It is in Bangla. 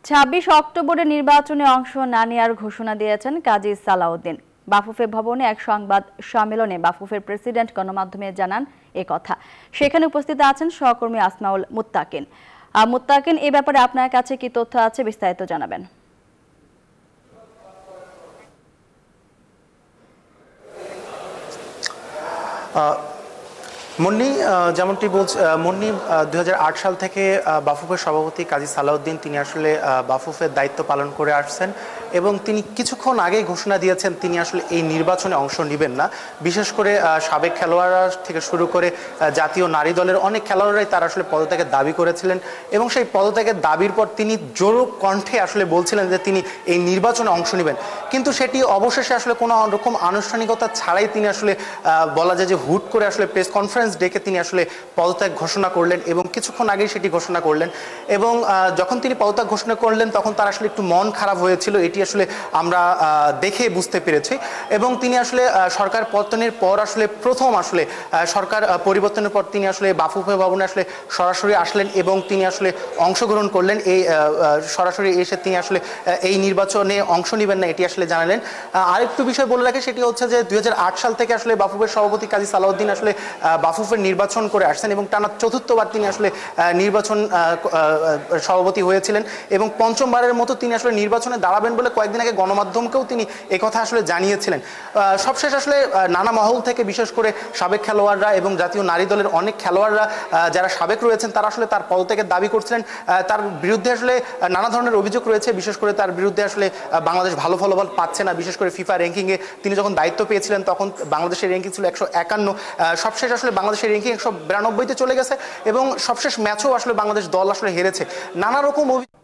২৬ অক্টোবরের নির্বাচনে অংশ না নেওয়ার ঘোষণা দিয়েছেন কাজী সালাউদ্দিন। বাফুফে ভবনে এক সংবাদ সম্মেলনে বাফুফের প্রেসিডেন্ট গণমাধ্যমে জানান কথা। সেখানে উপস্থিত আছেন সহকর্মী আসমাউল মুত্তাকিন। মুত্তাকিন, এ ব্যাপারে আপনার কাছে কি তথ্য আছে, বিস্তারিত জানাবেন। মুন্নি, যেমনটি বলছে মুন্নি, ২০০৮ সাল থেকে বাফুফের সভাপতি কাজী সালাউদ্দিন তিনি আসলে বাফুফের দায়িত্ব পালন করে আসছেন এবং তিনি কিছুক্ষণ আগেই ঘোষণা দিয়েছেন তিনি আসলে এই নির্বাচনে অংশ নেবেন না। বিশেষ করে সাবেক খেলোয়াড়রা থেকে শুরু করে জাতীয় নারী দলের অনেক খেলোয়াড়রাই তারা আসলে পদত্যাগের দাবি করেছিলেন এবং সেই পদত্যাগের দাবির পর তিনি জোর কণ্ঠে আসলে বলছিলেন যে তিনি এই নির্বাচনে অংশ নেবেন, কিন্তু সেটি অবশেষে আসলে কোনো রকম আনুষ্ঠানিকতা ছাড়াই তিনি আসলে বলা যায় যে হুট করে আসলে প্রেস কনফারেন্স ডেকে তিনি আসলে পদত্যাগ ঘোষণা করলেন এবং কিছুক্ষণ আগেই সেটি ঘোষণা করলেন। এবং যখন তিনি পদত্যাগ ঘোষণা করলেন তখন তার আসলে একটু মন খারাপ হয়েছিল, এটি আসলে আমরা দেখে বুঝতে পেরেছি। এবং তিনি আসলে সরকার পতনের পর আসলে প্রথম আসলে সরকার পরিবর্তনের পর তিনি আসলে বাফুফে ভবনে আসলে সরাসরি আসলেন এবং তিনি আসলে অংশগ্রহণ করলেন। এই সরাসরি এসে তিনি আসলে এই নির্বাচনে অংশ নেবেন না এটি আসলে জানালেন। আরেকটু বিষয় বলে রাখে, সেটি হচ্ছে যে ২০০৮ সাল থেকে আসলে বাফুফের সভাপতি কাজী সালাউদ্দিন আসলে বাফুফের নির্বাচন করে আসছেন এবং টানা চতুর্থবার তিনি আসলে নির্বাচন সভাপতি হয়েছিলেন এবং পঞ্চমবারের মতো তিনি আসলে নির্বাচনে দাঁড়াবেন বলে কয়েকদিন আগে গণমাধ্যমকেও তিনি একথা আসলে জানিয়েছিলেন। সবশেষ আসলে নানা মহল থেকে বিশেষ করে সাবেক খেলোয়াড়রা এবং জাতীয় নারী দলের অনেক খেলোয়াড়রা যারা সাবেক রয়েছেন তারা আসলে তার পদত্যাগের দাবি করছিলেন। তার বিরুদ্ধে আসলে নানা ধরনের অভিযোগ রয়েছে, বিশেষ করে তার বিরুদ্ধে আসলে বাংলাদেশ ভালো ফলাফল পাচ্ছে না। বিশেষ করে ফিফা র্যাঙ্কিংয়ে তিনি যখন দায়িত্ব পেয়েছিলেন তখন বাংলাদেশের র্যাঙ্কিং ছিল ১৫১। সবশেষ আসলে বাংলাদেশের র্যাঙ্কিং ১৯২তে চলে গেছে এবং সবশেষ ম্যাচেও আসলে বাংলাদেশ দল আসলে হেরেছে। নানা রকম